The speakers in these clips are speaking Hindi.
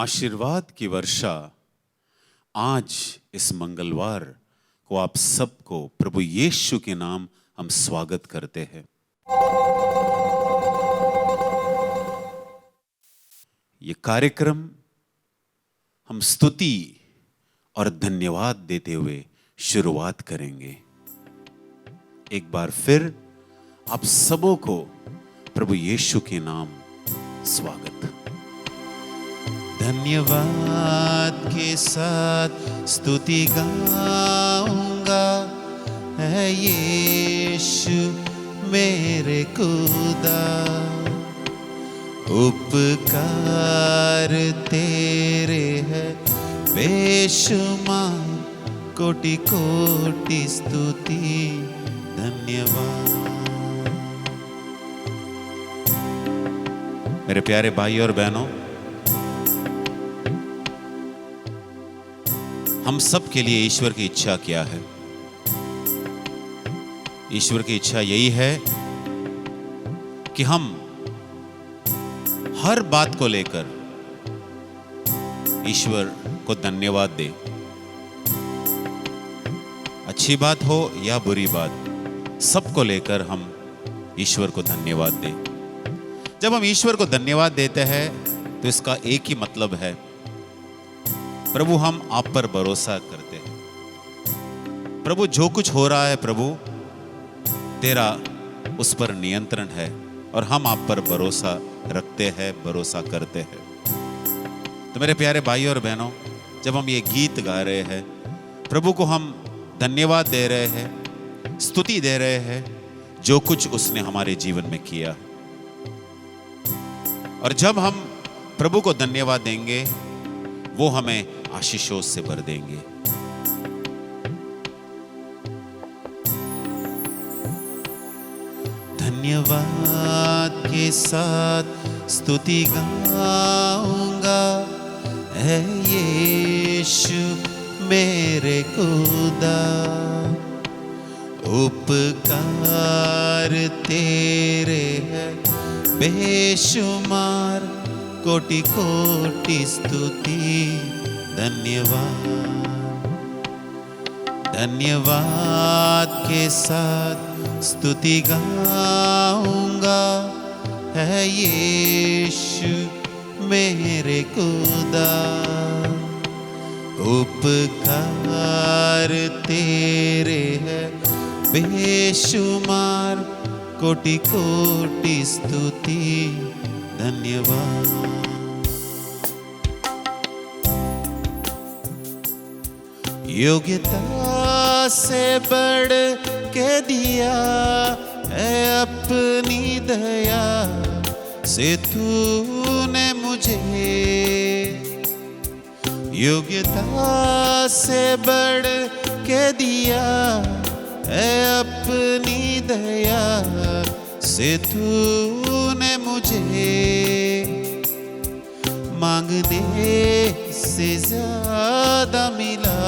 आशीर्वाद की वर्षा आज इस मंगलवार को आप सबको प्रभु यीशु के नाम हम स्वागत करते हैं। ये कार्यक्रम हम स्तुति और धन्यवाद देते हुए शुरुआत करेंगे। एक बार फिर आप सबों को प्रभु यीशु के नाम स्वागत। धन्यवाद के साथ स्तुति गाऊंगा, है यीशु मेरे खुदा। उपकार तेरे है बेशुमार, कोटि कोटि स्तुति धन्यवाद। मेरे प्यारे भाई और बहनों, हम सब के लिए ईश्वर की इच्छा क्या है? ईश्वर की इच्छा यही है कि हम हर बात को लेकर ईश्वर को धन्यवाद दें। अच्छी बात हो या बुरी बात, सबको लेकर हम ईश्वर को धन्यवाद दें। जब हम ईश्वर को धन्यवाद देते हैं तो इसका एक ही मतलब है, प्रभु हम आप पर भरोसा करते हैं। प्रभु जो कुछ हो रहा है प्रभु तेरा उस पर नियंत्रण है और हम आप पर भरोसा रखते हैं, भरोसा करते हैं। तो मेरे प्यारे भाई और बहनों, जब हम ये गीत गा रहे हैं, प्रभु को हम धन्यवाद दे रहे हैं, स्तुति दे रहे हैं जो कुछ उसने हमारे जीवन में किया। और जब हम प्रभु को धन्यवाद देंगे वो हमें आशीषों से भर देंगे। धन्यवाद के साथ स्तुति गाऊंगा, है यीशु मेरे खुदा। उपकार तेरे है बेशुमार, कोटि कोटि स्तुति धन्यवाद। धन्यवाद के साथ स्तुति गाऊंगा, है यीशु मेरे खुदा। उपकार तेरे है बेशुमार, कोटि कोटि स्तुति धन्यवाद। योग्यता से बढ़ के दिया है अपनी दया से तूने मुझे। योग्यता से बढ़ के दिया है अपनी दया से तूने मुझे। मांगने से ज्यादा मिला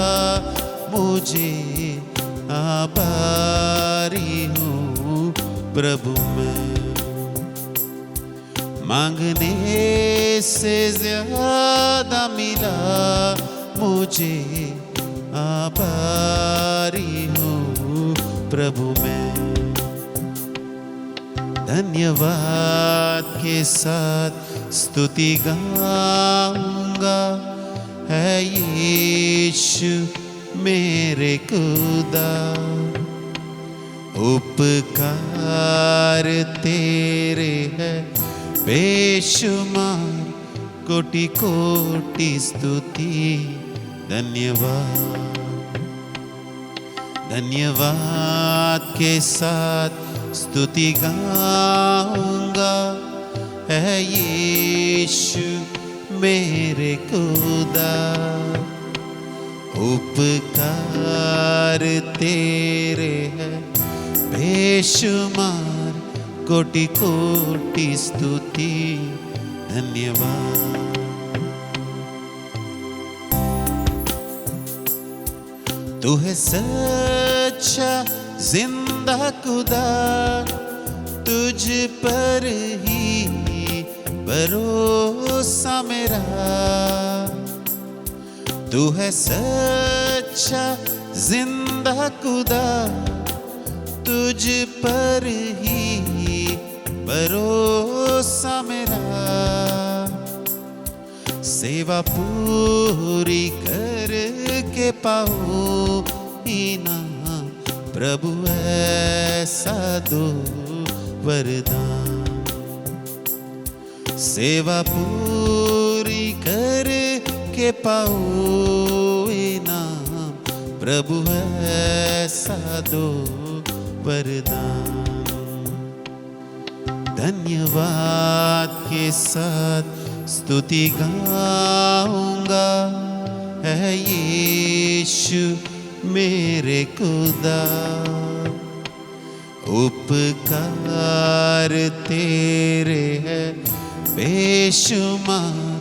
मुझे, आभारी हूँ प्रभु मैं। मांगने से ज्यादा मिला मुझे, आभारी हूँ प्रभु मैं। धन्यवाद के साथ स्तुति गाऊंगा, है यीशु मेरे खुदा। उपकार तेरे है बेशुमार, कोटि कोटि स्तुति धन्यवाद। धन्यवाद के साथ स्तुति गाऊंगा, है यीशु मेरे खुदा। उपकार तेरे है बेशुमार, कोटि कोटि स्तुति धन्यवाद। तू है सच्चा जिंदा खुदा, तुझ पर ही भरोसा मेरा, तू है सच्चा जिंदा खुदा, तुझ पर ही भरोसा मेरा। सेवा पूरी करके पाओ इनाम, प्रभु ऐसा दो वरदान। सेवा पूरी करके पाओ इनाम, प्रभु ऐसा दो वरदान। धन्यवाद के साथ स्तुति गाऊंगा, है यीशु मेरे खुदा। उपकार तेरे है बेशुमार,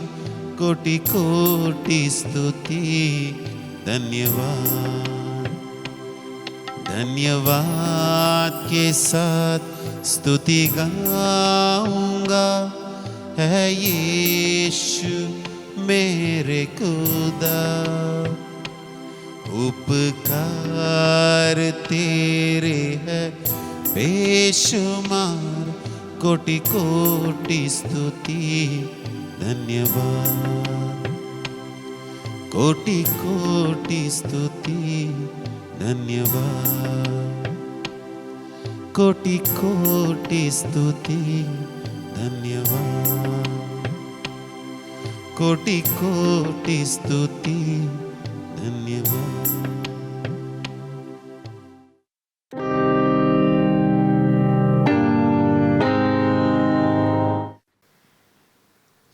कोटि कोटि स्तुति धन्यवाद। धन्यवाद के साथ स्तुति गाऊंगा, है यीशु मेरे खुदा। उपकार तेरे है बेशुमार, कोटि कोटि स्तुति धन्यवाद। कोटि कोटि स्तुति धन्यवाद। कोटि कोटि स्तुति धन्यवाद। कोटि कोटि स्तुति धन्यवाद।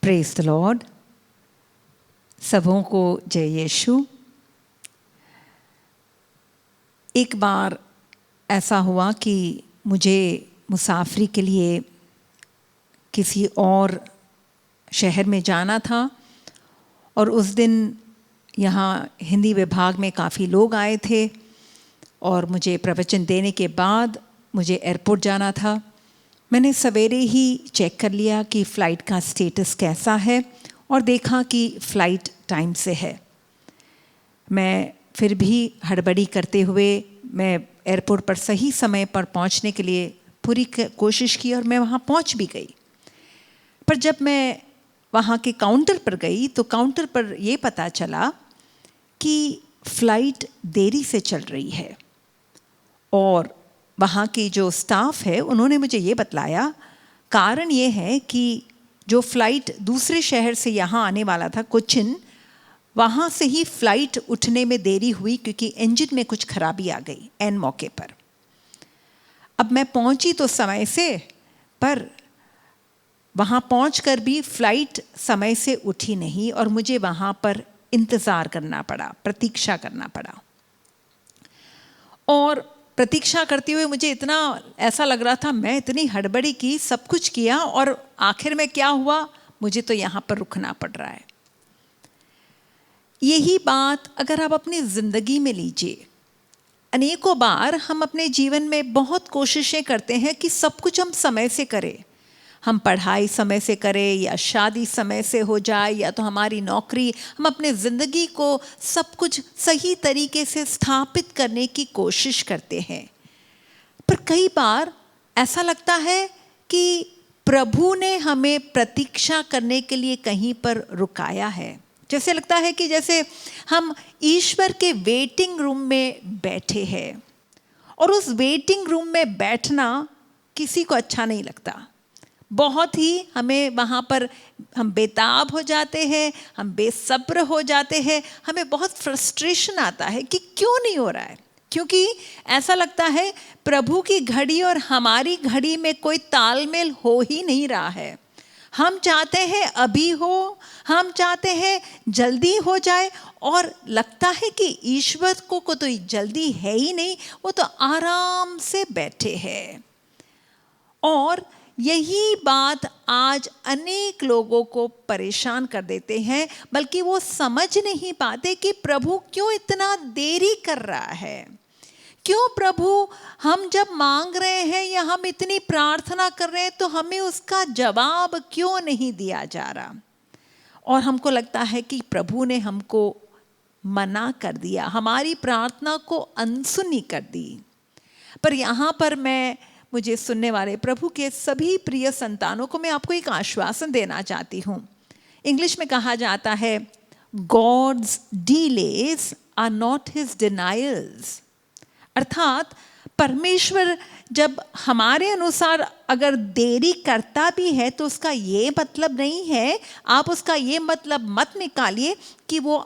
Praise the Lord. सबों को जय यीशु। एक बार ऐसा हुआ कि मुझे मुसाफरी के लिए किसी और शहर में जाना था, और उस दिन यहाँ हिंदी विभाग में काफ़ी लोग आए थे, और मुझे प्रवचन देने के बाद मुझे एयरपोर्ट जाना था। मैंने सवेरे ही चेक कर लिया कि फ़्लाइट का स्टेटस कैसा है, और देखा कि फ़्लाइट टाइम से है। मैं फिर भी हड़बड़ी करते हुए मैं एयरपोर्ट पर सही समय पर पहुंचने के लिए पूरी कोशिश की, और मैं वहां पहुंच भी गई। पर जब मैं वहां के काउंटर पर गई तो काउंटर पर ये पता चला कि फ़्लाइट देरी से चल रही है, और वहाँ की जो स्टाफ है उन्होंने मुझे ये बतलाया कारण ये है कि जो फ़्लाइट दूसरे शहर से यहाँ आने वाला था कोचिन, वहाँ से ही फ़्लाइट उठने में देरी हुई क्योंकि इंजन में कुछ खराबी आ गई एन मौके पर। अब मैं पहुँची तो समय से, पर वहाँ पहुँचकर भी फ़्लाइट समय से उठी नहीं, और मुझे वहाँ पर इंतज़ार करना पड़ा, प्रतीक्षा करना पड़ा। और प्रतीक्षा करते हुए मुझे इतना ऐसा लग रहा था, मैं इतनी हड़बड़ी की, सब कुछ किया, और आखिर में क्या हुआ, मुझे तो यहाँ पर रुकना पड़ रहा है। यही बात अगर आप अपनी ज़िंदगी में लीजिए, अनेकों बार हम अपने जीवन में बहुत कोशिशें करते हैं कि सब कुछ हम समय से करें। हम पढ़ाई समय से करें, या शादी समय से हो जाए, या तो हमारी नौकरी, हम अपने ज़िंदगी को सब कुछ सही तरीके से स्थापित करने की कोशिश करते हैं। पर कई बार ऐसा लगता है कि प्रभु ने हमें प्रतीक्षा करने के लिए कहीं पर रुकाया है। जैसे लगता है कि जैसे हम ईश्वर के वेटिंग रूम में बैठे हैं, और उस वेटिंग रूम में बैठना किसी को अच्छा नहीं लगता। बहुत ही हमें वहाँ पर हम बेताब हो जाते हैं, हम बेसब्र हो जाते हैं, हमें बहुत फ्रस्ट्रेशन आता है कि क्यों नहीं हो रहा है, क्योंकि ऐसा लगता है प्रभु की घड़ी और हमारी घड़ी में कोई तालमेल हो ही नहीं रहा है। हम चाहते हैं अभी हो, हम चाहते हैं जल्दी हो जाए, और लगता है कि ईश्वर को तो जल्दी है ही नहीं, वो तो आराम से बैठे हैं। और यही बात आज अनेक लोगों को परेशान कर देते हैं, बल्कि वो समझ नहीं पाते कि प्रभु क्यों इतना देरी कर रहा है, क्यों प्रभु, हम जब मांग रहे हैं या हम इतनी प्रार्थना कर रहे हैं तो हमें उसका जवाब क्यों नहीं दिया जा रहा। और हमको लगता है कि प्रभु ने हमको मना कर दिया, हमारी प्रार्थना को अनसुनी कर दी। पर यहाँ पर मुझे सुनने वाले प्रभु के सभी प्रिय संतानों को मैं आपको एक आश्वासन देना चाहती हूँ। इंग्लिश में कहा जाता है, God's delays are not his denials. अर्थात परमेश्वर जब हमारे अनुसार अगर देरी करता भी है तो उसका ये मतलब नहीं है, आप उसका ये मतलब मत निकालिए कि वो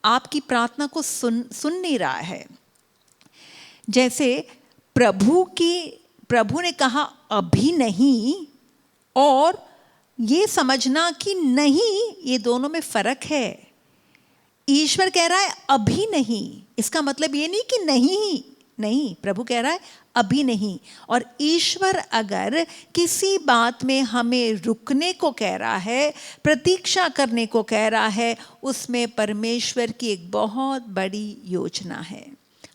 आपकी प्रार्थना को सुन नहीं रहा है। जैसे प्रभु ने कहा अभी नहीं, और ये समझना कि नहीं, ये दोनों में फर्क है। ईश्वर कह रहा है अभी नहीं, इसका मतलब ये नहीं कि नहीं, प्रभु कह रहा है अभी नहीं। और ईश्वर अगर किसी बात में हमें रुकने को कह रहा है, प्रतीक्षा करने को कह रहा है, उसमें परमेश्वर की एक बहुत बड़ी योजना है।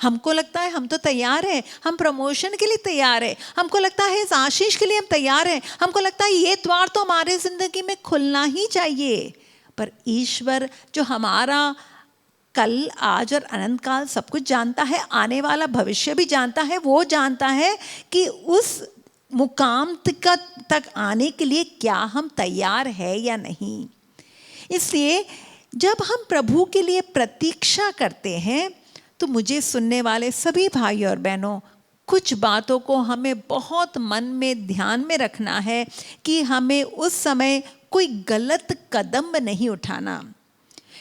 हमको लगता है हम तो तैयार हैं, हम प्रमोशन के लिए तैयार हैं, हमको लगता है इस आशीष के लिए हम तैयार हैं, हमको लगता है ये द्वार तो हमारे जिंदगी में खुलना ही चाहिए। पर ईश्वर जो हमारा कल, आज और अनंत काल सब कुछ जानता है, आने वाला भविष्य भी जानता है, वो जानता है कि उस मुकाम तक आने के लिए क्या हम तैयार है या नहीं। इसलिए जब हम प्रभु के लिए प्रतीक्षा करते हैं तो मुझे सुनने वाले सभी भाई और बहनों, कुछ बातों को हमें बहुत मन में ध्यान में रखना है कि हमें उस समय कोई गलत कदम नहीं उठाना।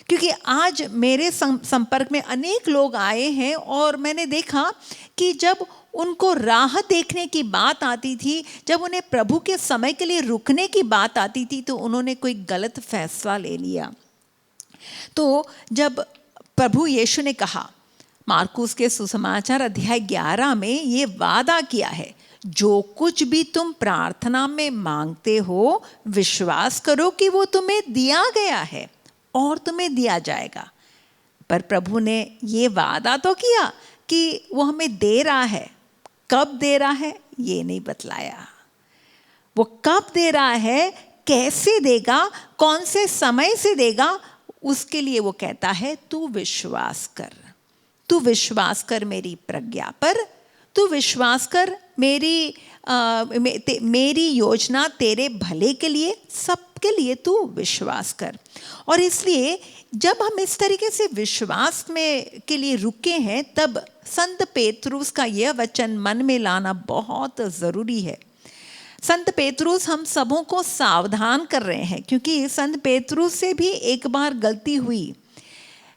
क्योंकि आज मेरे संपर्क में अनेक लोग आए हैं और मैंने देखा कि जब उनको राह देखने की बात आती थी, जब उन्हें प्रभु के समय के लिए रुकने की बात आती थी, तो उन्होंने कोई गलत फैसला ले लिया। तो जब प्रभु यीशु ने कहा, मार्कुस के सुसमाचार अध्याय 11 में ये वादा किया है, जो कुछ भी तुम प्रार्थना में मांगते हो विश्वास करो कि वो तुम्हें दिया गया है और तुम्हें दिया जाएगा। पर प्रभु ने ये वादा तो किया कि वो हमें दे रहा है, कब दे रहा है ये नहीं बतलाया। वो कब दे रहा है, कैसे देगा, कौन से समय से देगा, उसके लिए वो कहता है तू विश्वास कर, तू विश्वास कर मेरी प्रज्ञा पर, तू विश्वास कर मेरी योजना तेरे भले के लिए, सबके लिए तू विश्वास कर। और इसलिए जब हम इस तरीके से विश्वास के लिए रुके हैं, तब संत पेतरुस का यह वचन मन में लाना बहुत ज़रूरी है। संत पेतरुस हम सबों को सावधान कर रहे हैं, क्योंकि संत पेतरुस से भी एक बार गलती हुई।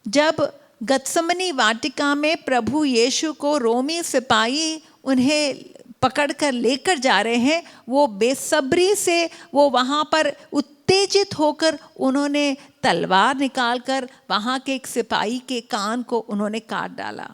जब गत्समनी वाटिका में प्रभु यीशु को रोमी सिपाही उन्हें पकड़कर लेकर जा रहे हैं, वो बेसब्री से वो वहाँ पर उत्तेजित होकर उन्होंने तलवार निकालकर वहाँ के एक सिपाही के कान को उन्होंने काट डाला।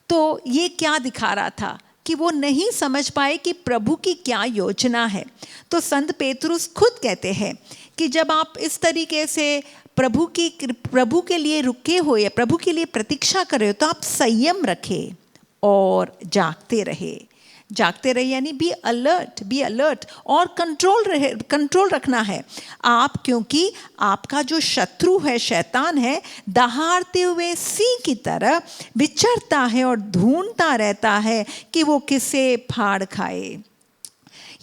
तो ये क्या दिखा रहा था कि वो नहीं समझ पाए कि प्रभु की क्या योजना है। तो संत पेतरुस खुद कहते हैं कि जब आप इस तरीके से प्रभु के लिए रुके हो या प्रभु के लिए प्रतीक्षा कर रहे हो, तो आप संयम रखें और जागते रहे यानी बी अलर्ट और कंट्रोल रखना है आप, क्योंकि आपका जो शत्रु है, शैतान है, दहाड़ते हुए सिंह की तरह विचरता है और ढूंढता रहता है कि वो किसे फाड़ खाए।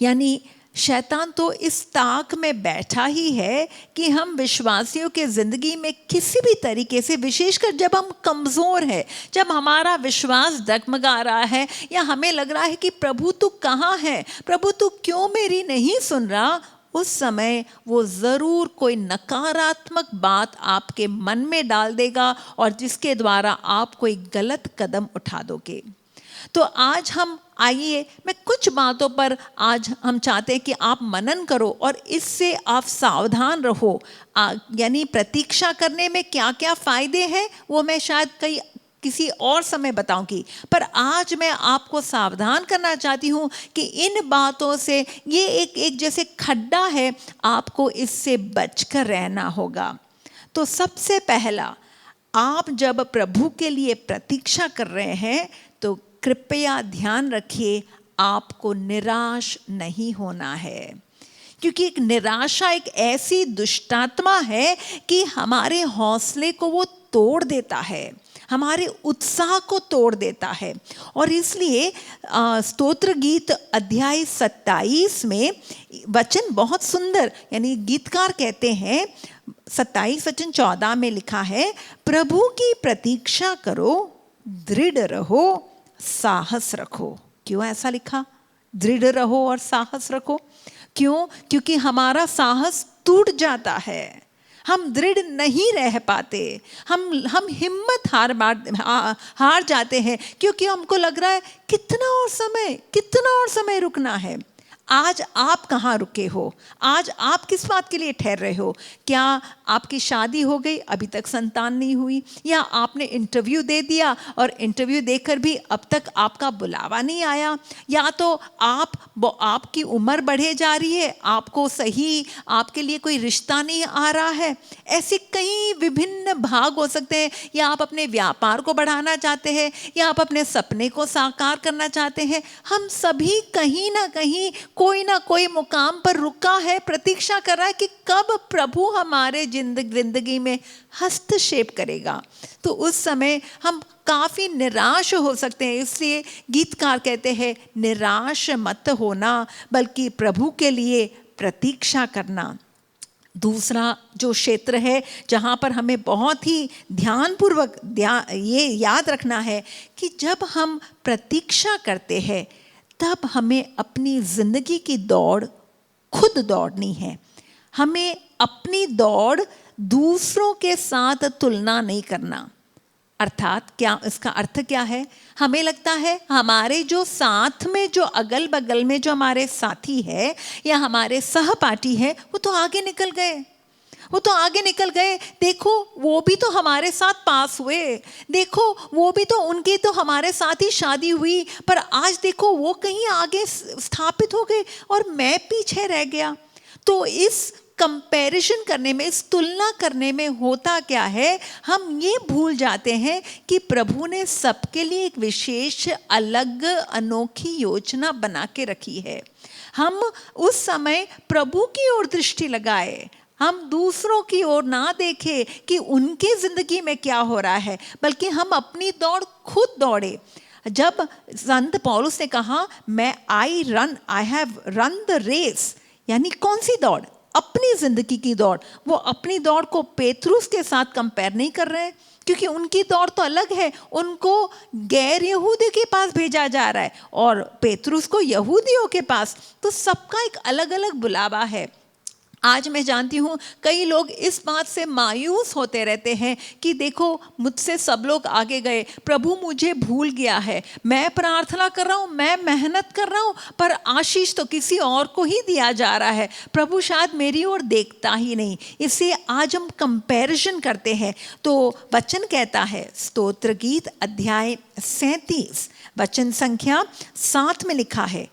यानी शैतान तो इस ताक में बैठा ही है कि हम विश्वासियों के ज़िंदगी में किसी भी तरीके से, विशेषकर जब हम कमज़ोर हैं, जब हमारा विश्वास डगमगा रहा है या हमें लग रहा है कि प्रभु तू कहाँ है, प्रभु तू क्यों मेरी नहीं सुन रहा, उस समय वो ज़रूर कोई नकारात्मक बात आपके मन में डाल देगा और जिसके द्वारा आप कोई गलत कदम उठा दोगे। तो आज आइए, मैं कुछ बातों पर आज हम चाहते हैं कि आप मनन करो और इससे आप सावधान रहो। यानी प्रतीक्षा करने में क्या क्या फ़ायदे हैं वो मैं शायद किसी और समय बताऊंगी, पर आज मैं आपको सावधान करना चाहती हूँ कि इन बातों से, ये एक जैसे खड्डा है, आपको इससे बचकर रहना होगा। तो सबसे पहला, आप जब प्रभु के लिए प्रतीक्षा कर रहे हैं तो कृपया ध्यान रखिए, आपको निराश नहीं होना है, क्योंकि एक निराशा एक ऐसी दुष्टात्मा है कि हमारे हौसले को वो तोड़ देता है, हमारे उत्साह को तोड़ देता है। और इसलिए स्तोत्र गीत अध्याय 27 में वचन बहुत सुंदर, यानी गीतकार कहते हैं 27 वचन 14 में लिखा है, प्रभु की प्रतीक्षा करो, दृढ़ रहो, साहस रखो। क्यों ऐसा लिखा, दृढ़ रहो और साहस रखो? क्यों? क्योंकि हमारा साहस टूट जाता है, हम दृढ़ नहीं रह पाते, हम हिम्मत हार जाते हैं, क्योंकि हमको लग रहा है कितना और समय रुकना है। आज आप कहाँ रुके हो? आज आप किस बात के लिए ठहर रहे हो? क्या आपकी शादी हो गई, अभी तक संतान नहीं हुई? या आपने इंटरव्यू दे दिया और इंटरव्यू देकर भी अब तक आपका बुलावा नहीं आया? या तो आपकी उम्र बढ़े जा रही है, आपको सही आपके लिए कोई रिश्ता नहीं आ रहा है। ऐसे कई विभिन्न भाग हो सकते हैं। या आप अपने व्यापार को बढ़ाना चाहते हैं, या आप अपने सपने को साकार करना चाहते हैं। हम सभी कहीं ना कहीं कोई ना कोई मुकाम पर रुका है, प्रतीक्षा कर रहा है कि कब प्रभु हमारे जिंदगी में हस्तक्षेप करेगा। तो उस समय हम काफ़ी निराश हो सकते हैं। इसलिए गीतकार कहते हैं, निराश मत होना, बल्कि प्रभु के लिए प्रतीक्षा करना। दूसरा जो क्षेत्र है जहाँ पर हमें बहुत ही ध्यानपूर्वक ये याद रखना है कि जब हम प्रतीक्षा करते हैं तब हमें अपनी ज़िंदगी की दौड़ खुद दौड़नी है। हमें अपनी दौड़ दूसरों के साथ तुलना नहीं करना। अर्थात क्या, इसका अर्थ क्या है? हमें लगता है हमारे जो साथ में, जो अगल बगल में जो हमारे साथी है या हमारे सहपाठी है, वो तो आगे निकल गए, देखो वो भी तो हमारे साथ पास हुए, देखो वो भी तो, उनकी तो हमारे साथ ही शादी हुई, पर आज देखो वो कहीं आगे स्थापित हो गए और मैं पीछे रह गया। तो इस कंपैरिजन करने में, इस तुलना करने में होता क्या है, हम ये भूल जाते हैं कि प्रभु ने सबके लिए एक विशेष अलग अनोखी योजना बना के रखी है। हम उस समय प्रभु की ओर दृष्टि लगाए, हम दूसरों की ओर ना देखें कि उनकी जिंदगी में क्या हो रहा है, बल्कि हम अपनी दौड़ खुद दौड़े। जब संत पौलुस ने कहा, I have run the race, यानी कौन सी दौड़? अपनी जिंदगी की दौड़। वो अपनी दौड़ को पेतरुस के साथ कंपेयर नहीं कर रहे हैं, क्योंकि उनकी दौड़ तो अलग है। उनको गैर यहूदी के पास भेजा जा रहा है और पेतरुस को यहूदियों के पास। तो सबका एक अलग अलग बुलावा है। आज मैं जानती हूँ कई लोग इस बात से मायूस होते रहते हैं कि देखो मुझसे सब लोग आगे गए, प्रभु मुझे भूल गया है। मैं प्रार्थना कर रहा हूँ, मैं मेहनत कर रहा हूँ, पर आशीष तो किसी और को ही दिया जा रहा है, प्रभु शायद मेरी ओर देखता ही नहीं। इससे आज हम कंपैरिजन करते हैं। तो वचन कहता है, स्तोत्र गीत अध्याय 37 वचन संख्या 7 में लिखा है,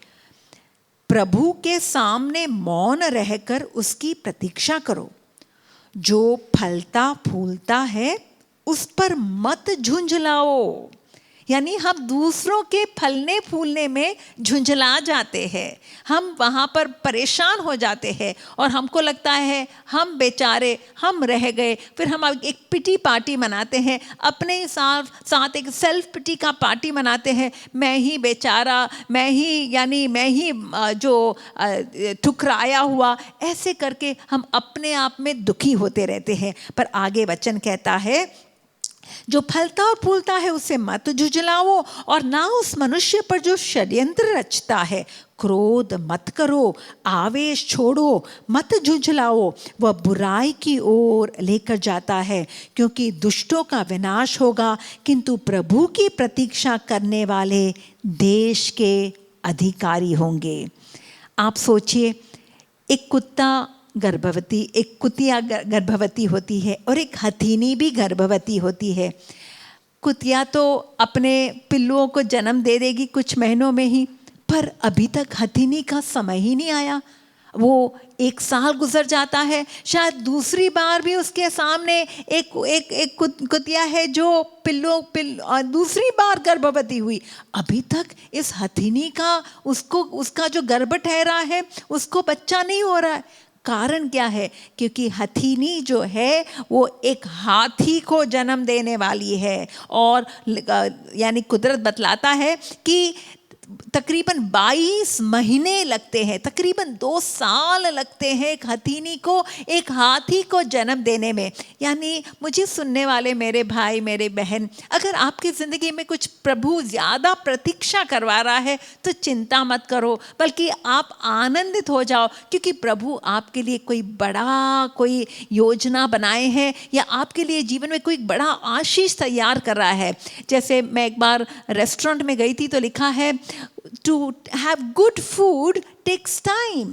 प्रभु के सामने मौन रहकर उसकी प्रतीक्षा करो। जो फलता फूलता है उस पर मत झुंझलाओ। यानी हम दूसरों के फलने फूलने में झुंझला जाते हैं, हम वहाँ पर परेशान हो जाते हैं और हमको लगता है हम बेचारे, हम रह गए। फिर हम एक पिटी पार्टी मनाते हैं, अपने साथ एक सेल्फ पिटी का पार्टी मनाते हैं। मैं ही बेचारा, मैं ही जो ठुकराया हुआ, ऐसे करके हम अपने आप में दुखी होते रहते हैं। पर आगे वचन कहता है, जो फलता और फूलता है उसे मत झुंझलाओ, और ना उस मनुष्य पर जो षड्यंत्र रचता है। क्रोध मत करो, आवेश छोड़ो, मत झुंझलाओ, वह बुराई की ओर लेकर जाता है, क्योंकि दुष्टों का विनाश होगा, किंतु प्रभु की प्रतीक्षा करने वाले देश के अधिकारी होंगे। आप सोचिए, एक कुतिया गर्भवती होती है और एक हथीनी भी गर्भवती होती है। कुतिया तो अपने पिल्लुओं को जन्म दे देगी कुछ महीनों में ही, पर अभी तक हथीनी का समय ही नहीं आया। वो 1 साल गुजर जाता है, शायद दूसरी बार भी उसके सामने एक कुतिया है जो दूसरी बार गर्भवती हुई। अभी तक इस हथिनी का उसका जो गर्भ ठहरा है उसको बच्चा नहीं हो रहा है। कारण क्या है? क्योंकि हथिनी जो है वो एक हाथी को जन्म देने वाली है, और यानी कुदरत बतलाता है कि तकरीबन 22 महीने लगते हैं, तकरीबन 2 साल लगते हैं एक हथीनी को, एक हाथी को जन्म देने में। यानी मुझे सुनने वाले मेरे भाई मेरे बहन, अगर आपकी ज़िंदगी में कुछ प्रभु ज़्यादा प्रतीक्षा करवा रहा है तो चिंता मत करो, बल्कि आप आनंदित हो जाओ, क्योंकि प्रभु आपके लिए कोई योजना बनाए हैं, या आपके लिए जीवन में कोई बड़ा आशीष तैयार कर रहा है। जैसे मैं एक बार रेस्टोरेंट में गई थी तो लिखा है to have good food takes time.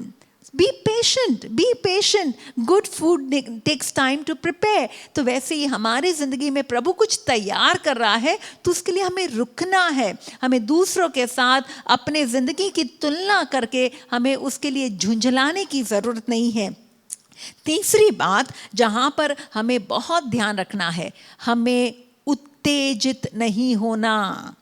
Be patient. Good food takes time to prepare. तो वैसे ही हमारी ज़िंदगी में प्रभु कुछ तैयार कर रहा है तो उसके लिए हमें रुकना है। हमें दूसरों के साथ अपने ज़िंदगी की तुलना करके हमें उसके लिए झुंझलाने की ज़रूरत नहीं है। तीसरी बात जहाँ पर हमें बहुत ध्यान रखना है, हमें उत्तेजित नहीं होना।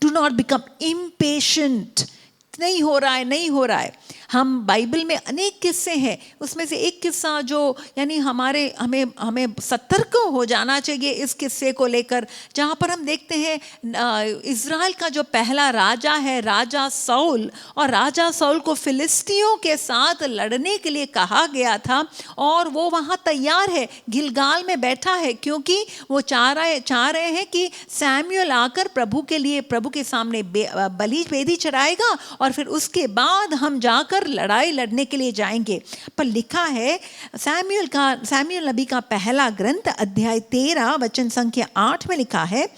Do not become impatient. नहीं हो रहा है। हम बाइबल में अनेक किस्से हैं, उसमें से एक किस्सा जो यानी हमें सतर्क हो जाना चाहिए इस किस्से को लेकर, जहाँ पर हम देखते हैं इज़राइल का जो पहला राजा है, राजा साउल, और राजा साउल को फिलिस्तियों के साथ लड़ने के लिए कहा गया था, और वो वहाँ तैयार है, गिलगाल में बैठा है, क्योंकि वो चाह रहे हैं कि सैमुएल आकर प्रभु के सामने बलि वेदी चढ़ाएगा, और फिर उसके बाद हम जाकर लड़ाई लड़ने के लिए जाएंगे। पर लिखा है सैमुएल नबी का पहला ग्रंथ अध्याय 13 वचन संख्या 8 में लिखा है,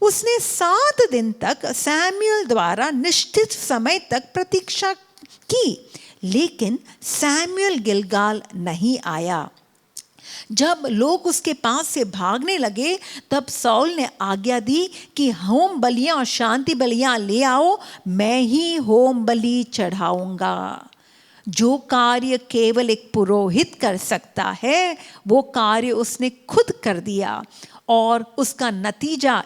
उसने 7 दिन तक सैमुएल द्वारा निश्चित समय तक प्रतीक्षा की, लेकिन सैमुएल गिलगाल नहीं आया। जब लोग उसके पास से भागने लगे तब साउल ने आज्ञा दी कि होम बलियां और शांति बलियां ले आओ, मैं ही होम बलि चढ़ाऊंगा। जो कार्य केवल एक पुरोहित कर सकता है वो कार्य उसने खुद कर दिया, और उसका नतीजा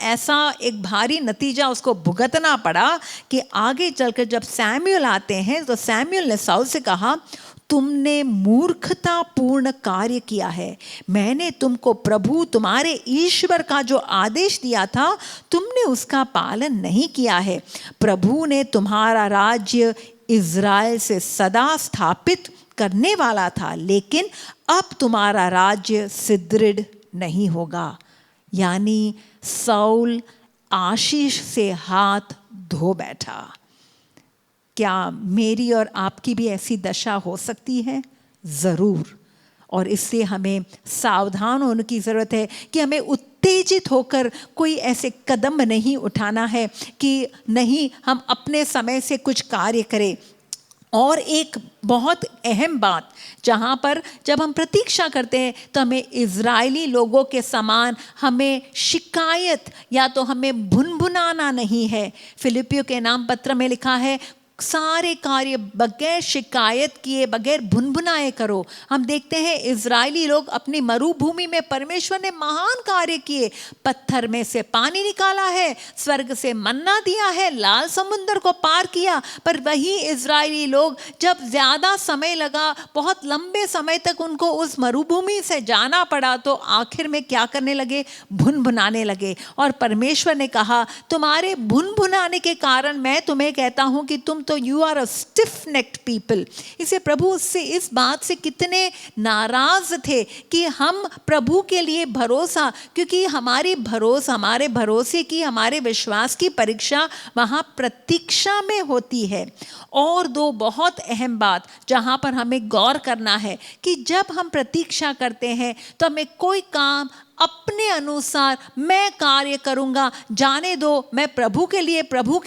ऐसा एक भारी नतीजा उसको भुगतना पड़ा कि आगे चलकर जब सैमुएल आते हैं तो सैमुएल ने साउल से कहा, तुमने मूर्खतापूर्ण कार्य किया है। मैंने तुमको प्रभु तुम्हारे ईश्वर का जो आदेश दिया था तुमने उसका पालन नहीं किया है। प्रभु ने तुम्हारा राज्य इज़राइल से सदा स्थापित करने वाला था, लेकिन अब तुम्हारा राज्य सुदृढ़ नहीं होगा। यानी साउल आशीष से हाथ धो बैठा। क्या मेरी और आपकी भी ऐसी दशा हो सकती है? ज़रूर। और इससे हमें सावधान होने की ज़रूरत है कि हमें उत्तेजित होकर कोई ऐसे कदम नहीं उठाना है कि नहीं हम अपने समय से कुछ कार्य करें। और एक बहुत अहम बात, जहाँ पर जब हम प्रतीक्षा करते हैं तो हमें इज़राइली लोगों के समान हमें शिकायत या तो हमें भुनभुनाना नहीं है। फिलिपियों के नाम पत्र में लिखा है, सारे कार्य बगैर शिकायत किए, बगैर भुनभुनाए करो। हम देखते हैं इज़राइली लोग अपनी मरुभूमि में परमेश्वर ने महान कार्य किए, पत्थर में से पानी निकाला है, स्वर्ग से मन्ना दिया है, लाल समुद्र को पार किया। पर वही इज़राइली लोग जब ज़्यादा समय लगा, बहुत लंबे समय तक उनको उस मरुभूमि से जाना पड़ा, तो आखिर में क्या करने लगे? भुनभुनाने लगे। और परमेश्वर ने कहा, तुम्हारे भुनभुनाने के कारण मैं तुम्हें कहता हूँ कि तुम तो you are a stiff necked people. इसे प्रभु उससे इस बात से कितने नाराज थे कि हम प्रभु के लिए भरोसा, क्योंकि हमारे भरोसे की, हमारे विश्वास की परीक्षा वहाँ प्रतीक्षा में होती है। और दो बहुत अहम बात जहाँ पर हमें गौर करना है कि जब हम प्रतीक्षा करते हैं तो हमें कोई काम अपने अनुसार मैं कार्य करूँगा, जाने दो, मैं प्रभु के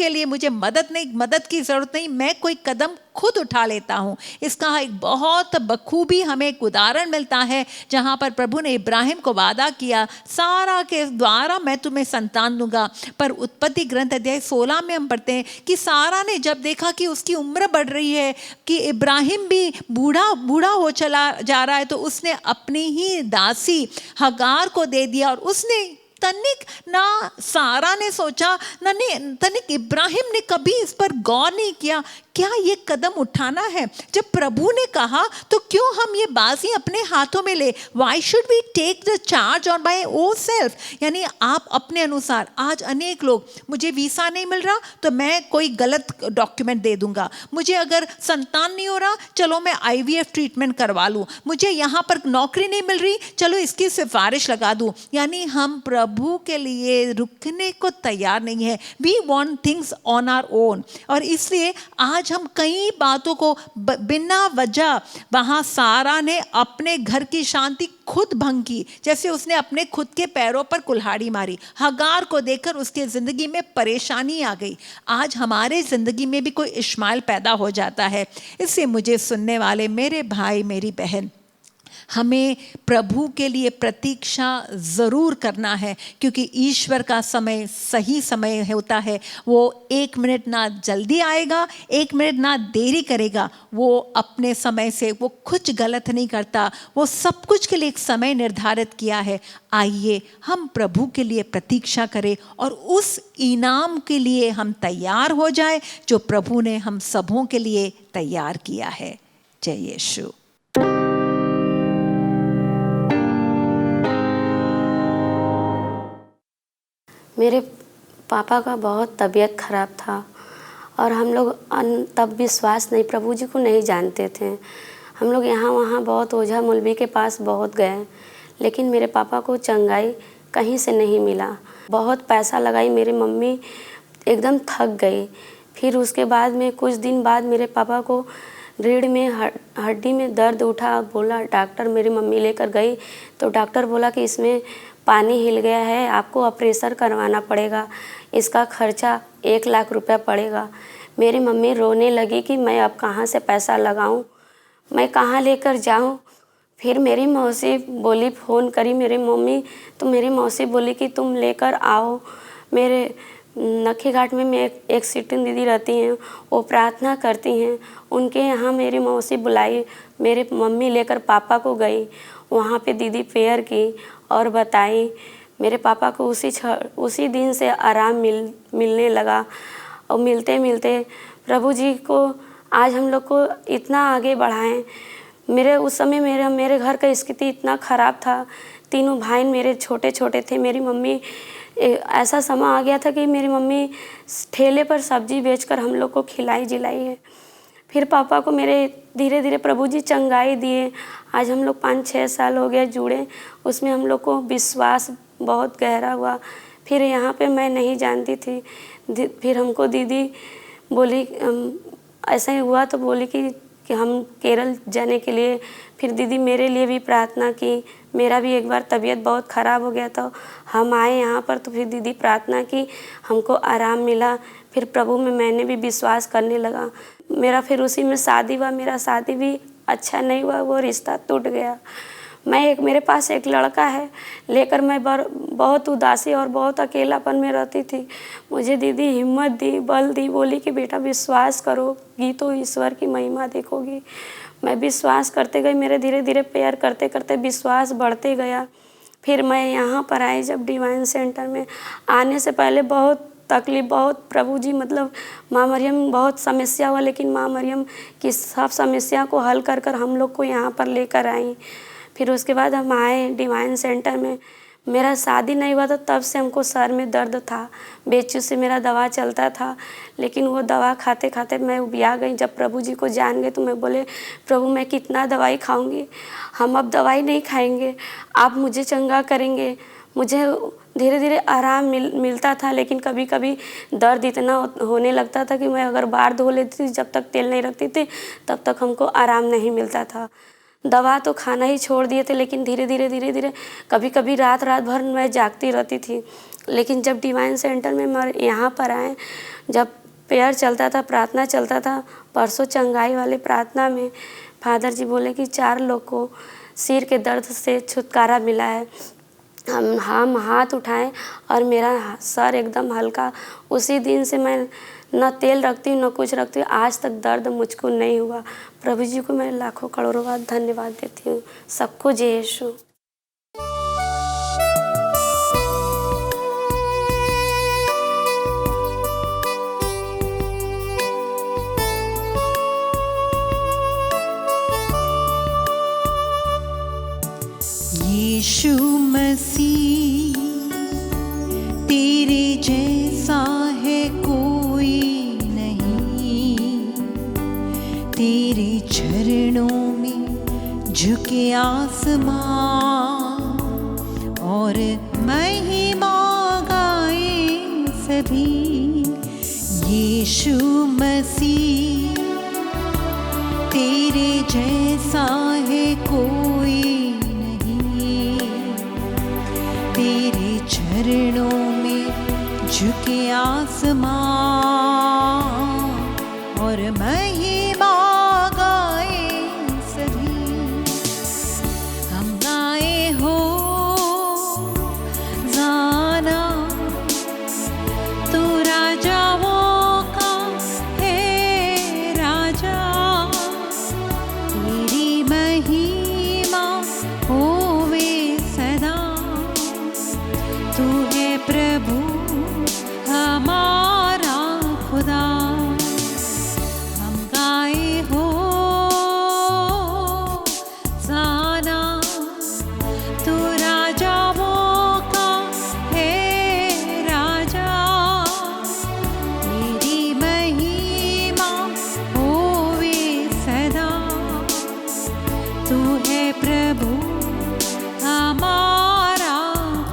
लिए मुझे मदद की ज़रूरत नहीं, मैं कोई कदम खुद उठा लेता हूँ। इसका एक बहुत बखूबी हमें एक उदाहरण मिलता है जहाँ पर प्रभु ने इब्राहिम को वादा किया, सारा के द्वारा मैं तुम्हें संतान दूंगा। पर उत्पत्ति ग्रंथ अध्याय 16 में हम पढ़ते हैं कि सारा ने जब देखा कि उसकी उम्र बढ़ रही है, कि इब्राहिम भी बूढ़ा बूढ़ा हो चला जा रहा है, तो उसने अपनी ही दासी हगार को दे दिया। और उसने तनिक ना सारा ने सोचा, ना तनिक इब्राहिम ने कभी इस पर गौर नहीं किया, क्या ये कदम उठाना है? जब प्रभु ने कहा तो क्यों हम ये बाजी अपने हाथों में ले? Why should we take the charge on by own self? यानी आप अपने अनुसार, आज अनेक लोग, मुझे वीसा नहीं मिल रहा तो मैं कोई गलत डॉक्यूमेंट दे दूंगा, मुझे अगर संतान नहीं हो रहा चलो मैं IVF ट्रीटमेंट करवा लूँ, मुझे यहाँ पर नौकरी नहीं मिल रही चलो इसकी सिफारिश लगा दूँ। यानी हम प्रभु के लिए रुकने को तैयार नहीं है। We want things on our own. और इसलिए आज हम कई बातों को बिना वजह, वहाँ सारा ने अपने घर की शांति खुद भंग की, जैसे उसने अपने खुद के पैरों पर कुल्हाड़ी मारी। हगार को देखकर उसके जिंदगी में परेशानी आ गई। आज हमारे जिंदगी में भी कोई इश्माइल पैदा हो जाता है। इससे मुझे सुनने वाले मेरे भाई मेरी बहन, हमें प्रभु के लिए प्रतीक्षा ज़रूर करना है, क्योंकि ईश्वर का समय सही समय होता है। वो 1 मिनट ना जल्दी आएगा, 1 मिनट ना देरी करेगा। वो अपने समय से वो कुछ गलत नहीं करता, वो सब कुछ के लिए एक समय निर्धारित किया है। आइए हम प्रभु के लिए प्रतीक्षा करें और उस इनाम के लिए हम तैयार हो जाए जो प्रभु ने हम सबों के लिए तैयार किया है। जय यीशु। मेरे पापा का बहुत तबीयत ख़राब था और हम लोग तब विश्वास नहीं, प्रभु जी को नहीं जानते थे। हम लोग यहाँ वहाँ बहुत ओझा मौलवी के पास बहुत गए, लेकिन मेरे पापा को चंगाई कहीं से नहीं मिला। बहुत पैसा लगाई, मेरी मम्मी एकदम थक गई। फिर उसके बाद में कुछ दिन बाद मेरे पापा को रीढ़ में हड्डी में दर्द उठा। बोला डॉक्टर, मेरी मम्मी लेकर गई तो डॉक्टर बोला कि इसमें पानी हिल गया है, आपको ऑपरेशन करवाना पड़ेगा, इसका खर्चा 1 लाख रुपया पड़ेगा। मेरी मम्मी रोने लगी कि मैं अब कहाँ से पैसा लगाऊं, मैं कहाँ लेकर जाऊं। फिर मेरी मौसी बोली, फ़ोन करी मेरी मम्मी, तो मेरी मौसी बोली कि तुम लेकर आओ। मेरे नखी घाट में एक सिटिंग दीदी रहती हैं, वो प्रार्थना करती हैं, उनके यहाँ मेरी मौसी बुलाई। मेरे मम्मी लेकर पापा को गई, वहाँ पे दीदी प्रेयर की और बताई। मेरे पापा को उसी दिन से आराम मिलने लगा। और मिलते मिलते प्रभु जी को आज हम लोग को इतना आगे बढ़ाएं। उस समय मेरे घर का स्थिति इतना ख़राब था, तीनों भाई मेरे छोटे छोटे थे। मेरी मम्मी, ऐसा समय आ गया था कि मेरी मम्मी ठेले पर सब्जी बेचकर हम लोग को खिलाई जिलाई है। फिर पापा को मेरे धीरे धीरे प्रभु जी चंगाई दिए। आज हम लोग 5-6 साल हो गए जुड़े, उसमें हम लोग को विश्वास बहुत गहरा हुआ। फिर यहाँ पे मैं नहीं जानती थी, फिर हमको दीदी बोली, ऐसा ही हुआ तो बोली कि हम केरल जाने के लिए। फिर दीदी मेरे लिए भी प्रार्थना की। मेरा भी एक बार तबीयत बहुत ख़राब हो गया था, हम आए यहाँ पर, तो फिर दीदी प्रार्थना की, हमको आराम मिला। फिर प्रभु में मैंने भी विश्वास करने लगा। मेरा फिर उसी में शादी हुआ। मेरा शादी भी अच्छा नहीं हुआ, वो रिश्ता टूट गया। मेरे पास एक लड़का है, लेकर मैं बहुत उदासी और बहुत अकेलापन में रहती थी। मुझे दीदी हिम्मत दी, बल दी, बोली कि बेटा विश्वास करोगी तो ईश्वर की महिमा देखोगी। मैं विश्वास करते गई, मेरे धीरे धीरे प्रेयर करते करते विश्वास बढ़ते गया। फिर मैं यहाँ पर आई, जब डिवाइन सेंटर में आने से पहले बहुत तकलीफ, बहुत प्रभु जी मतलब माँ मरियम बहुत समस्या हुआ, लेकिन माँ मरियम की सब समस्या को हल कर कर हम लोग को यहाँ पर लेकर आई। फिर उसके बाद हम आए डिवाइन सेंटर में। मेरा शादी नहीं हुआ था, तब से हमको सर में दर्द था, बेचू से मेरा दवा चलता था, लेकिन वो दवा खाते खाते मैं उबिया गई। जब प्रभु जी को जान गए तो मैं बोले, प्रभु मैं कितना दवाई खाऊंगी, हम अब दवाई नहीं खाएंगे, आप मुझे चंगा करेंगे। मुझे धीरे धीरे आराम मिलता था, लेकिन कभी कभी दर्द इतना होने लगता था कि मैं अगर बाहर धो लेती थी, जब तक तेल नहीं रखती थी तब तक हमको आराम नहीं मिलता था। दवा तो खाना ही छोड़ दिए थे, लेकिन धीरे धीरे कभी कभी रात भर मैं जागती रहती थी। लेकिन जब डिवाइन सेंटर में मैं यहाँ पर आए, जब प्रेयर चलता था, प्रार्थना चलता था। परसों चंगाई वाले प्रार्थना में फादर जी बोले कि 4 लोग को सिर के दर्द से छुटकारा मिला है। हम हाथ उठाएं और मेरा सर एकदम हल्का। उसी दिन से मैं न तेल रखती हूँ न कुछ रखती हूँ, आज तक दर्द मुझको नहीं हुआ। प्रभु जी को मैं लाखों करोड़ों बार धन्यवाद देती हूँ। सबको जय यीशु। यीशु मसीह तेरे जैसा है कोई नहीं, तेरे चरणों में झुके आसमां और महिमा गाए सभी। यीशु मसीह तेरे जैसा है कोई तेरे चरणों में झुके आसमां और महिमा गाए सभी। हम गाए हो जाना तू राजाओं का है राजा, तेरी महिमा होवे सदा। तू है प्रभु हमारा खुदा। हम गाए हो जाना तू राजाओं का है राजा, तेरी महिमा होवे सदा। तू है प्रभु हमारा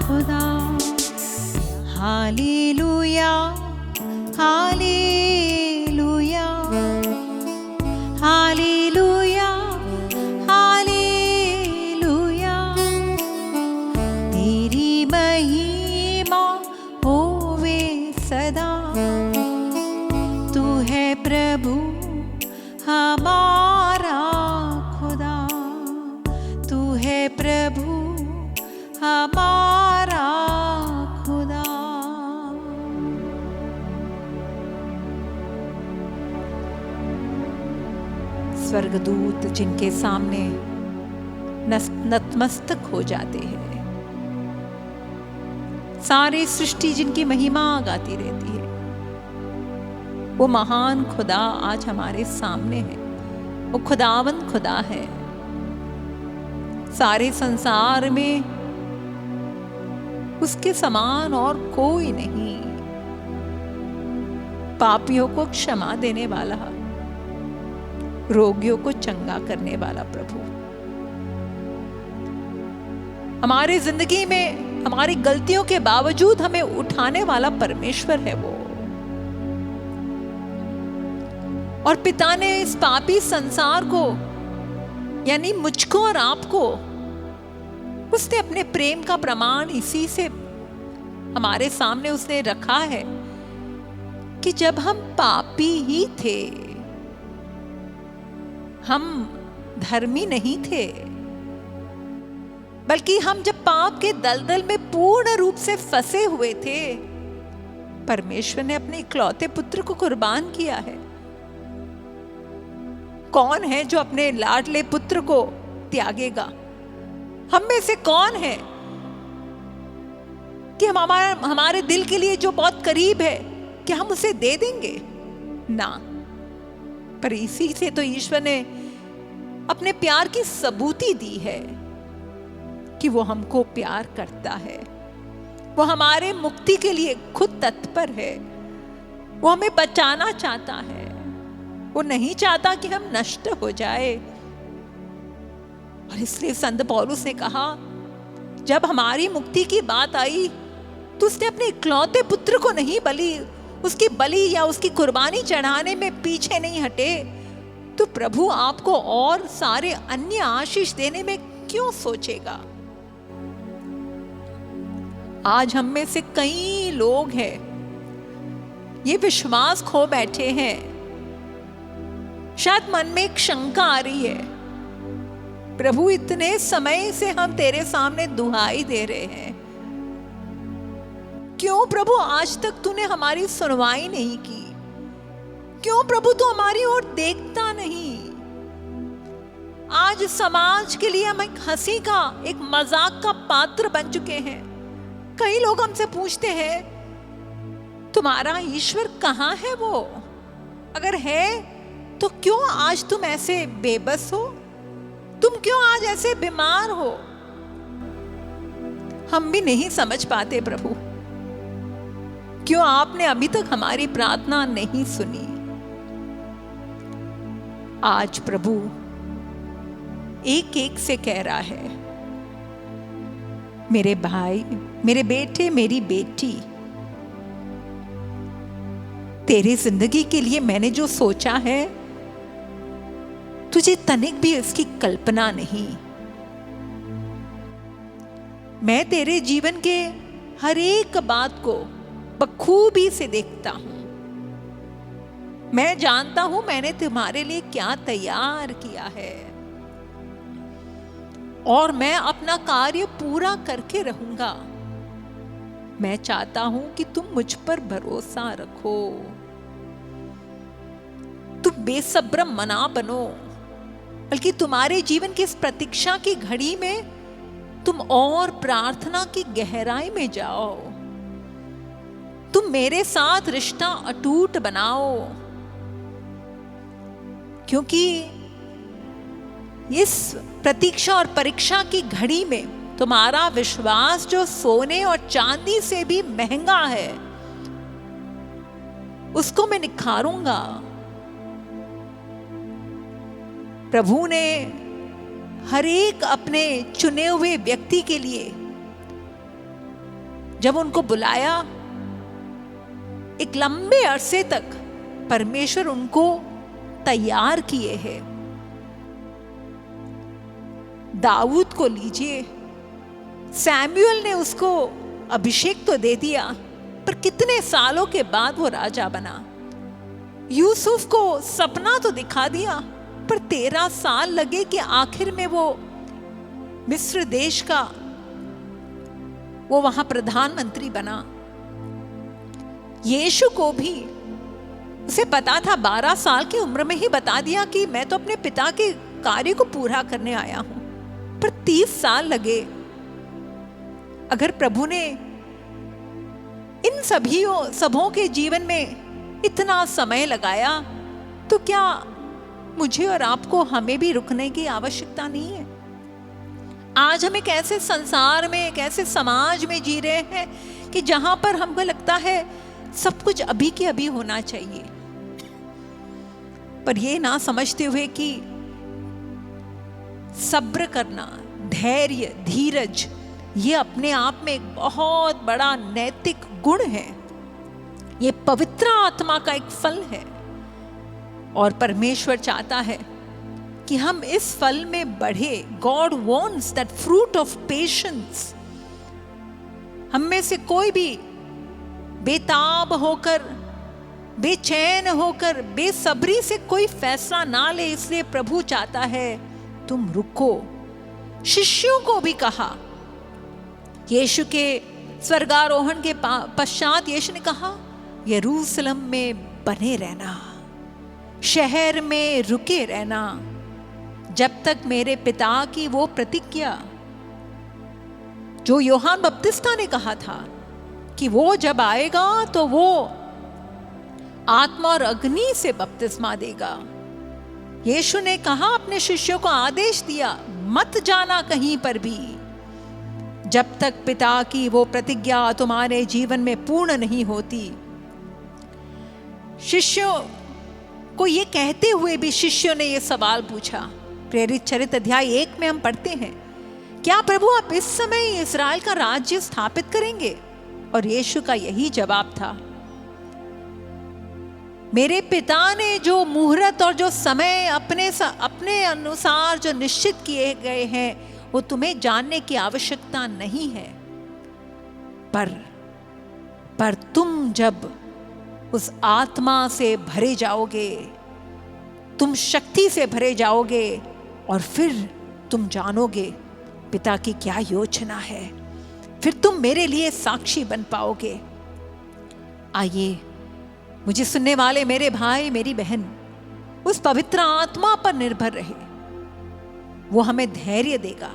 खुदा। हालेलुया हालेलुया हालेलुया हालेलुया, तेरी महिमा होवे सदा। तू है प्रभु हमारा खुदा। तू है प्रभु हमारा खुदा। स्वर्गदूत जिनके सामने नतमस्तक हो जाते हैं, सारी सृष्टि जिनकी महिमा गाती रहती है, वो महान खुदा आज हमारे सामने है। वो खुदावंद खुदा है। सारे संसार में उसके समान और कोई नहीं। पापियों को क्षमा देने वाला, रोगियों को चंगा करने वाला प्रभु, हमारी जिंदगी में हमारी गलतियों के बावजूद हमें उठाने वाला परमेश्वर है वो। और पिता ने इस पापी संसार को यानी मुझको और आपको उसने अपने प्रेम का प्रमाण इसी से हमारे सामने उसने रखा है कि जब हम पापी ही थे, हम धर्मी नहीं थे, बल्कि हम जब पाप के दलदल में पूर्ण रूप से फंसे हुए थे, परमेश्वर ने अपने इकलौते पुत्र को कुर्बान किया है। कौन है जो अपने लाडले पुत्र को त्यागेगा? हम में से कौन है कि हमारे दिल के लिए जो बहुत करीब है कि हम उसे दे देंगे? ना। पर इसी से तो ईश्वर ने अपने प्यार की सबूती दी है कि वो हमको प्यार करता है। वो हमारे मुक्ति के लिए खुद तत्पर है। वो हमें बचाना चाहता है। वो नहीं चाहता कि हम नष्ट हो जाए। और इसलिए संत पौलुस ने कहा, जब हमारी मुक्ति की बात आई तो उसने अपने इकलौते पुत्र को नहीं उसकी बलि या उसकी कुर्बानी चढ़ाने में पीछे नहीं हटे, तो प्रभु आपको और सारे अन्य आशीष देने में क्यों सोचेगा? आज हम में से कई लोग हैं ये विश्वास खो बैठे हैं। शायद मन में एक शंका आ रही है, प्रभु इतने समय से हम तेरे सामने दुहाई दे रहे हैं, क्यों प्रभु आज तक तूने हमारी सुनवाई नहीं की? क्यों प्रभु तू हमारी ओर देखता नहीं? आज समाज के लिए हम एक हंसी का, एक मजाक का पात्र बन चुके हैं। कई लोग हमसे पूछते हैं, तुम्हारा ईश्वर कहाँ है? वो अगर है तो क्यों आज तुम ऐसे बेबस हो? तुम क्यों आज ऐसे बीमार हो? हम भी नहीं समझ पाते प्रभु, क्यों आपने अभी तक हमारी प्रार्थना नहीं सुनी। आज प्रभु एक एक से कह रहा है, मेरे भाई, मेरे बेटे, मेरी बेटी, तेरी जिंदगी के लिए मैंने जो सोचा है, तुझे तनिक भी इसकी कल्पना नहीं। मैं तेरे जीवन के हर एक बात को बखूबी से देखता हूं। मैं जानता हूं मैंने तुम्हारे लिए क्या तैयार किया है, और मैं अपना कार्य पूरा करके रहूंगा। मैं चाहता हूं कि तुम मुझ पर भरोसा रखो, तुम बेसब्र मना बनो, बल्कि तुम्हारे जीवन की इस प्रतीक्षा की घड़ी में तुम और प्रार्थना की गहराई में जाओ। तुम मेरे साथ रिश्ता अटूट बनाओ, क्योंकि इस प्रतीक्षा और परीक्षा की घड़ी में तुम्हारा विश्वास जो सोने और चांदी से भी महंगा है, उसको मैं निखारूंगा। प्रभु ने हर एक अपने चुने हुए व्यक्ति के लिए जब उनको बुलाया, एक लंबे अरसे तक परमेश्वर उनको तैयार किए हैं। दाऊद को लीजिए, सैमुअल ने उसको अभिषेक तो दे दिया, पर कितने सालों के बाद वो राजा बना। यूसुफ को सपना तो दिखा दिया, पर 13 साल लगे कि आखिर में वो मिस्र देश का वो वहां प्रधानमंत्री बना। यीशु को भी उसे पता था, 12 साल की उम्र में ही बता दिया कि मैं तो अपने पिता के कार्य को पूरा करने आया हूं, पर 30 साल लगे। अगर प्रभु ने इन सबों के जीवन में इतना समय लगाया, तो क्या मुझे और आपको हमें भी रुकने की आवश्यकता नहीं है? आज हम एक ऐसे संसार में, एक ऐसे समाज में जी रहे हैं कि जहां पर हमको लगता है सब कुछ अभी के अभी होना चाहिए, पर ये ना समझते हुए कि सब्र करना, धैर्य, धीरज, ये अपने आप में एक बहुत बड़ा नैतिक गुण है। ये पवित्र आत्मा का एक फल है, और परमेश्वर चाहता है कि हम इस फल में बढ़े। God wants that fruit of patience. हम में से कोई भी बेताब होकर, बेचैन होकर, बेसब्री से कोई फैसला ना ले। इसलिए प्रभु चाहता है तुम रुको। शिष्यों को भी कहा, यीशु के स्वर्गारोहण के पश्चात यीशु ने कहा, यरूशलेम में बने रहना, शहर में रुके रहना, जब तक मेरे पिता की वो प्रतिज्ञा जो यूहन्ना बपतिस्ता ने कहा था कि वो जब आएगा तो वो आत्मा और अग्नि से बपतिस्मा देगा। यीशु ने कहा, अपने शिष्यों को आदेश दिया, मत जाना कहीं पर भी जब तक पिता की वो प्रतिज्ञा तुम्हारे जीवन में पूर्ण नहीं होती। शिष्यों को ये कहते हुए भी शिष्यों ने ये सवाल पूछा। प्रेरित चरित्र अध्याय 1 में हम पढ़ते हैं, क्या प्रभु आप इस समय इस्राएल का राज्य स्थापित करेंगे? और यीशु का यही जवाब था, मेरे पिता ने जो मुहूर्त और जो समय अपने अनुसार जो निश्चित किए गए हैं, वो तुम्हें जानने की आवश्यकता नहीं है। पर तुम जब उस आत्मा से भरे जाओगे, तुम शक्ति से भरे जाओगे और फिर तुम जानोगे पिता की क्या योजना है। फिर तुम मेरे लिए साक्षी बन पाओगे। आइए, मुझे सुनने वाले मेरे भाई मेरी बहन, उस पवित्र आत्मा पर निर्भर रहे। वो हमें धैर्य देगा,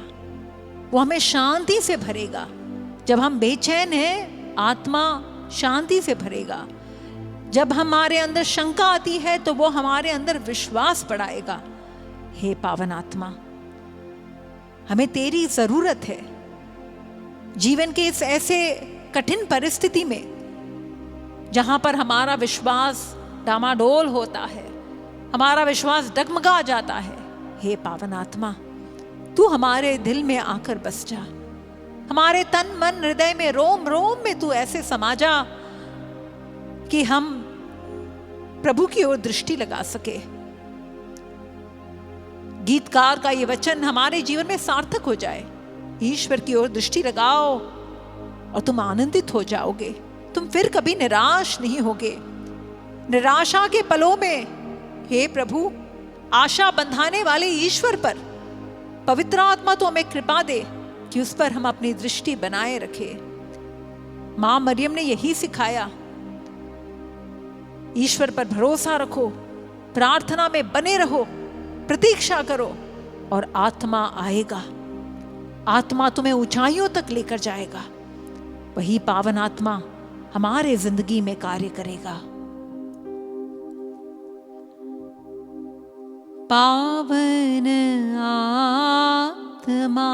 वो हमें शांति से भरेगा। जब हम बेचैन हैं, आत्मा शांति से भरेगा। जब हमारे अंदर शंका आती है तो वो हमारे अंदर विश्वास बढ़ाएगा। हे पावन आत्मा, हमें तेरी जरूरत है। जीवन के इस ऐसे कठिन परिस्थिति में जहां पर हमारा विश्वास डामाडोल होता है, हमारा विश्वास डगमगा जाता है, हे पावन आत्मा, तू हमारे दिल में आकर बस जा। हमारे तन मन हृदय में, रोम रोम में तू ऐसे समा जा कि हम प्रभु की ओर दृष्टि लगा सके। गीतकार का ये वचन हमारे जीवन में सार्थक हो जाए। ईश्वर की ओर दृष्टि लगाओ और तुम आनंदित हो जाओगे। तुम फिर कभी निराश नहीं होगे। निराशा के पलों में, हे प्रभु, आशा बंधाने वाले ईश्वर पर पवित्र आत्मा तो हमें कृपा दे कि उस पर हम अपनी दृष्टि बनाए रखें। मां मरियम ने यही सिखाया। ईश्वर पर भरोसा रखो, प्रार्थना में बने रहो, प्रतीक्षा करो और आत्मा आएगा। आत्मा तुम्हें ऊंचाइयों तक लेकर जाएगा। वही पावन आत्मा हमारे जिंदगी में कार्य करेगा। पावन आत्मा,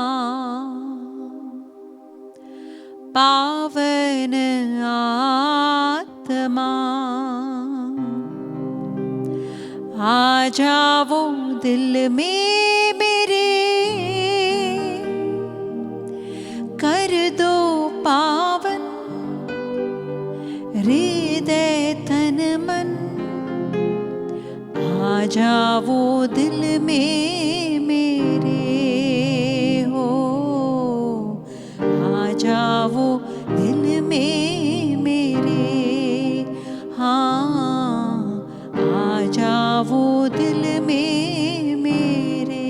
पावन आत्मा, आ जाओ दिल में मेरे, कर दो पावन हृदय तन मन। आ जाओ दिल में मेरे हो, आ जाओ दिल में मेरे, हाँ आ जाओ दिल में मेरे।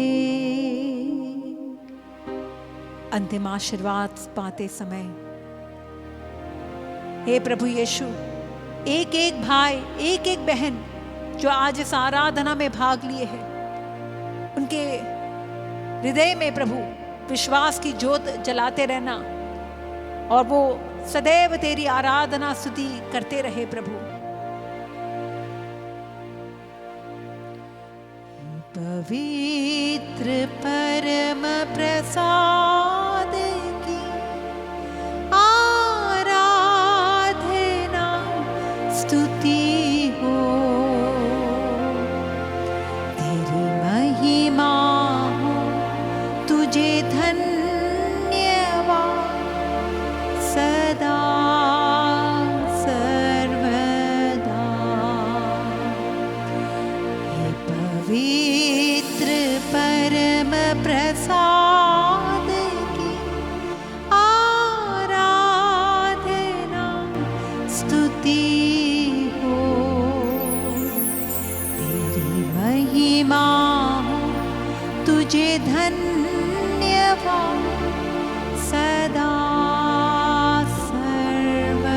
अंतिम आशीर्वाद पाते समय, हे प्रभु यीशु, एक एक भाई, एक एक बहन जो आज इस आराधना में भाग लिए हैं, उनके हृदय में प्रभु विश्वास की ज्योत जलाते रहना और वो सदैव तेरी आराधना स्तुति करते रहे प्रभु। पवित्र परम प्रसाद की आराधना स्तुति हो, तेरी महिमा हो, तुझे धन्यवाद सदा सर्वदा। हे पवित्र परम प्रसाद की आराधना स्तुति हो, तेरी महिमा हो, तुझे धन्यवाद सदा सर्वदा।